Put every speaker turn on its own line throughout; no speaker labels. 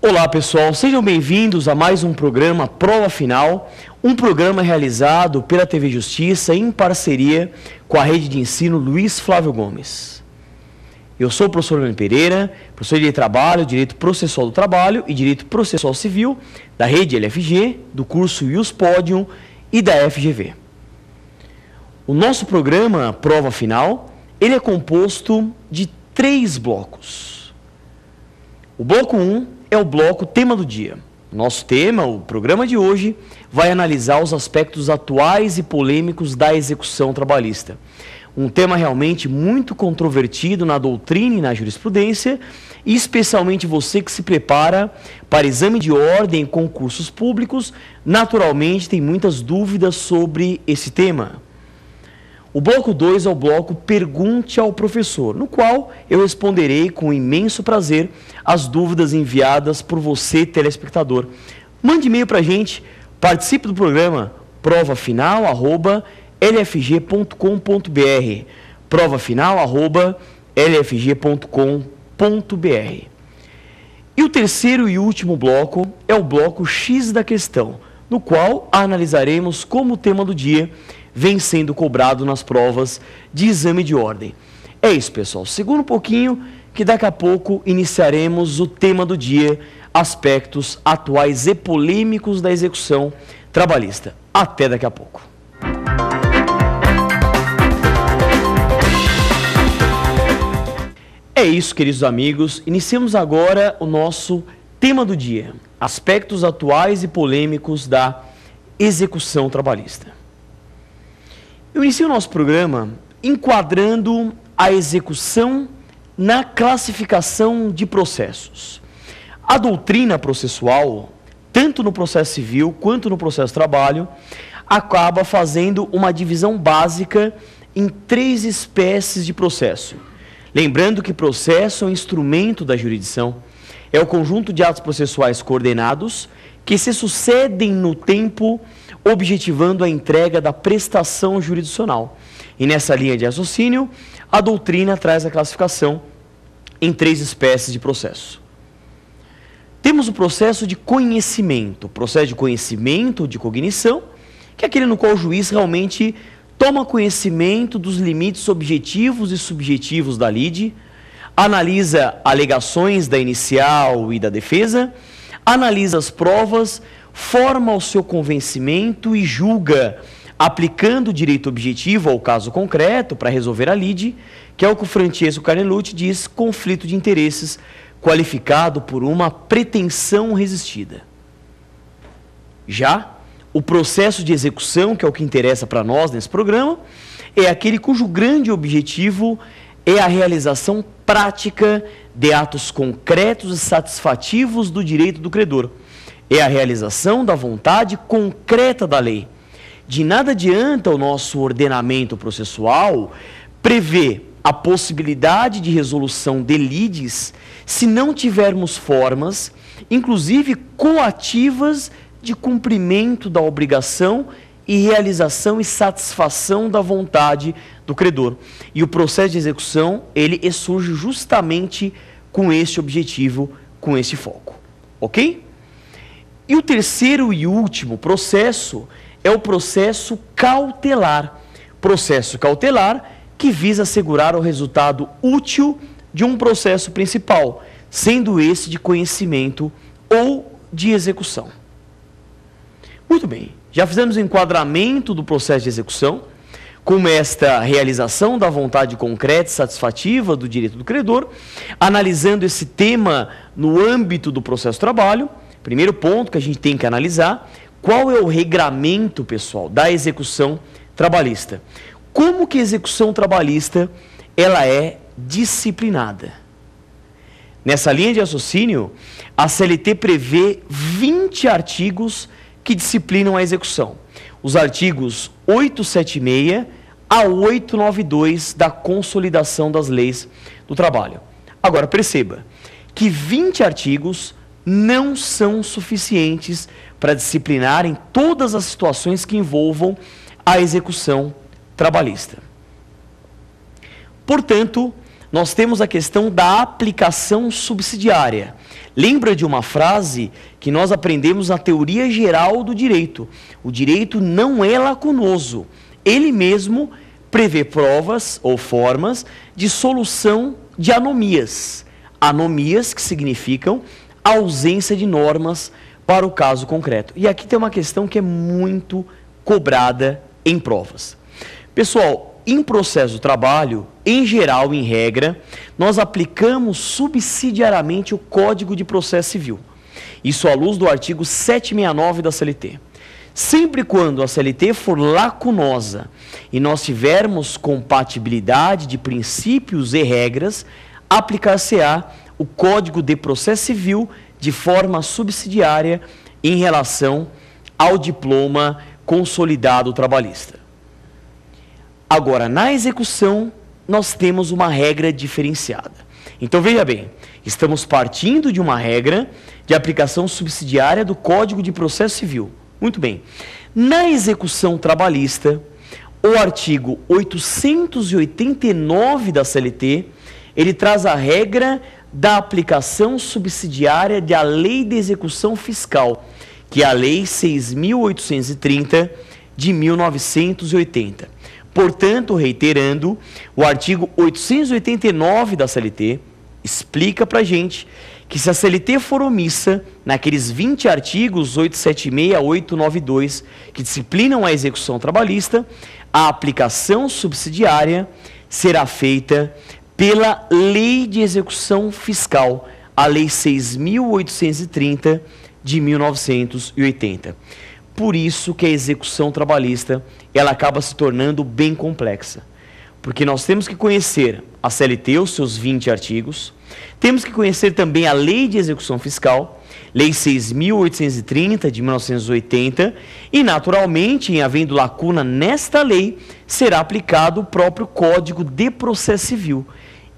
Olá pessoal, sejam bem-vindos a mais um programa Prova Final, um programa realizado pela TV Justiça em parceria com a Rede de Ensino Luiz Flávio Gomes. Eu sou o professor Leandro Pereira, professor de Direito do Trabalho, Direito Processual do Trabalho e Direito Processual Civil da Rede LFG, do curso Ius Podium e da FGV. O nosso programa Prova Final, ele é composto de 3 blocos. O bloco 1 é o bloco Tema do Dia. Nosso tema, o programa de hoje, vai analisar os aspectos atuais e polêmicos da execução trabalhista. Um tema realmente muito controvertido na doutrina e na jurisprudência, e especialmente você que se prepara para exame de ordem em concursos públicos, naturalmente tem muitas dúvidas sobre esse tema. O bloco 2 é o bloco Pergunte ao Professor, no qual eu responderei com imenso prazer as dúvidas enviadas por você, telespectador. Mande e-mail para a gente, participe do programa provafinal@lfg.com.br, provafinal@lfg.com.br. E o terceiro e último bloco é o bloco X da questão, no qual analisaremos como o tema do dia vem sendo cobrado nas provas de exame de ordem. É isso, pessoal. Segura um pouquinho que daqui a pouco iniciaremos o tema do dia, aspectos atuais e polêmicos da execução trabalhista. Até daqui a pouco. É isso, queridos amigos. Iniciamos agora o nosso tema do dia, aspectos atuais e polêmicos da execução trabalhista. Eu inicio o nosso programa enquadrando a execução na classificação de processos. A doutrina processual, tanto no processo civil quanto no processo de trabalho, acaba fazendo uma divisão básica em 3 espécies de processo. Lembrando que processo é um instrumento da jurisdição, é o conjunto de atos processuais coordenados que se sucedem no tempo, objetivando a entrega da prestação jurisdicional. E nessa linha de raciocínio, a doutrina traz a classificação em 3 espécies de processo. Temos o processo de conhecimento, de cognição, que é aquele no qual o juiz realmente toma conhecimento dos limites objetivos e subjetivos da lide, analisa alegações da inicial e da defesa, analisa as provas, forma o seu convencimento e julga, aplicando o direito objetivo ao caso concreto para resolver a lide, que é o que o Francesco Carnelucci diz conflito de interesses, qualificado por uma pretensão resistida. Já o processo de execução, que é o que interessa para nós nesse programa, é aquele cujo grande objetivo é a realização prática de atos concretos e satisfativos do direito do credor. É a realização da vontade concreta da lei. De nada adianta o nosso ordenamento processual prever a possibilidade de resolução de lides se não tivermos formas, inclusive coativas, de cumprimento da obrigação e realização e satisfação da vontade do credor. E o processo de execução, ele surge justamente com esse objetivo, com esse foco. Ok? E o terceiro e último processo é o processo cautelar. Processo cautelar que visa assegurar o resultado útil de um processo principal, sendo esse de conhecimento ou de execução. Muito bem, já fizemos o enquadramento do processo de execução, como esta realização da vontade concreta e satisfativa do direito do credor, analisando esse tema no âmbito do processo de trabalho. Primeiro ponto que a gente tem que analisar, qual é o regramento, pessoal, da execução trabalhista? Como que a execução trabalhista ela é disciplinada? Nessa linha de raciocínio, a CLT prevê 20 artigos que disciplinam a execução. Os artigos 876 a 892 da Consolidação das Leis do Trabalho. Agora, perceba que 20 artigos não são suficientes para disciplinar em todas as situações que envolvam a execução trabalhista. Portanto, nós temos a questão da aplicação subsidiária. Lembra de uma frase que nós aprendemos na teoria geral do direito? O direito não é lacunoso. Ele mesmo prevê provas ou formas de solução de anomias. Anomias que significam ausência de normas para o caso concreto. E aqui tem uma questão que é muito cobrada em provas. Pessoal, em processo de trabalho, em geral, em regra, nós aplicamos subsidiariamente o Código de Processo Civil. Isso à luz do artigo 769 da CLT. Sempre quando a CLT for lacunosa e nós tivermos compatibilidade de princípios e regras, aplicar-se-á o Código de Processo Civil de forma subsidiária em relação ao diploma consolidado trabalhista. Agora, na execução, nós temos uma regra diferenciada. Então, veja bem, estamos partindo de uma regra de aplicação subsidiária do Código de Processo Civil. Muito bem. Na execução trabalhista, o artigo 889 da CLT, ele traz a regra da aplicação subsidiária da Lei de Execução Fiscal, que é a Lei 6.830 de 1980. Portanto, reiterando, o artigo 889 da CLT explica para a gente que se a CLT for omissa naqueles 20 artigos 876 a 892 que disciplinam a execução trabalhista, a aplicação subsidiária será feita pela Lei de Execução Fiscal, a Lei 6.830 de 1980. Por isso que a execução trabalhista ela acaba se tornando bem complexa. Porque nós temos que conhecer a CLT, os seus 20 artigos, temos que conhecer também a Lei de Execução Fiscal, Lei 6.830 de 1980, e naturalmente, em havendo lacuna nesta lei, será aplicado o próprio Código de Processo Civil.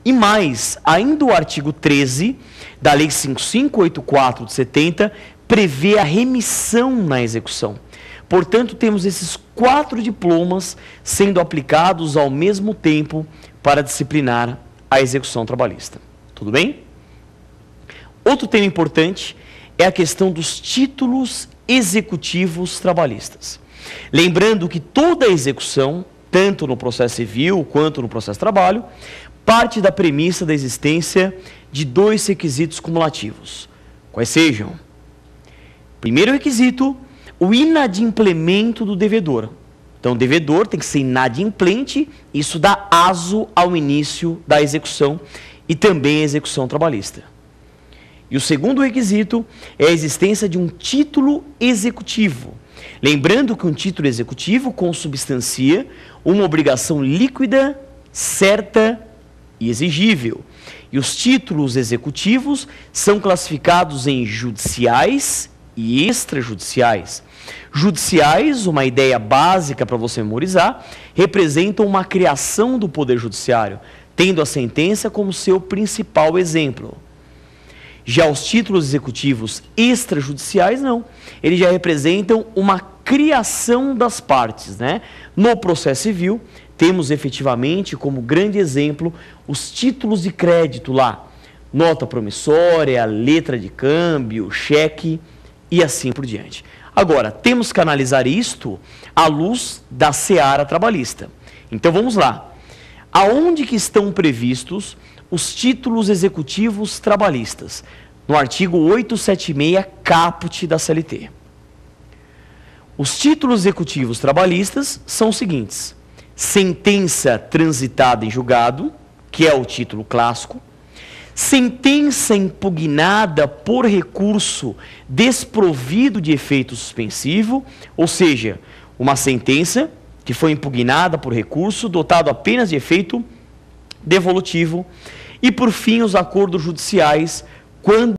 E mais, ainda o artigo 13 da Lei 5584 de 70 prevê a remissão na execução. Portanto, temos esses 4 diplomas sendo aplicados ao mesmo tempo para disciplinar a execução trabalhista. Tudo bem? Outro tema importante é a questão dos títulos executivos trabalhistas. Lembrando que toda execução, tanto no processo civil quanto no processo de trabalho, parte da premissa da existência de 2 requisitos cumulativos. Quais sejam? Primeiro requisito, o inadimplemento do devedor. Então, o devedor tem que ser inadimplente, isso dá aso ao início da execução e também a execução trabalhista. E o segundo requisito é a existência de um título executivo. Lembrando que um título executivo consubstancia uma obrigação líquida, certa e exigível. E os títulos executivos são classificados em judiciais e extrajudiciais. Judiciais, uma ideia básica para você memorizar, representam uma criação do Poder Judiciário, tendo a sentença como seu principal exemplo. Já os títulos executivos extrajudiciais, não. Eles já representam uma criação das partes, né? No processo civil, temos efetivamente como grande exemplo os títulos de crédito lá. Nota promissória, letra de câmbio, cheque e assim por diante. Agora, temos que analisar isto à luz da seara trabalhista. Então vamos lá. Aonde que estão previstos os títulos executivos trabalhistas? No artigo 876 caput da CLT. Os títulos executivos trabalhistas são os seguintes: sentença transitada em julgado, que é o título clássico; sentença impugnada por recurso desprovido de efeito suspensivo, ou seja, uma sentença que foi impugnada por recurso dotado apenas de efeito devolutivo; e, por fim, os acordos judiciais, quando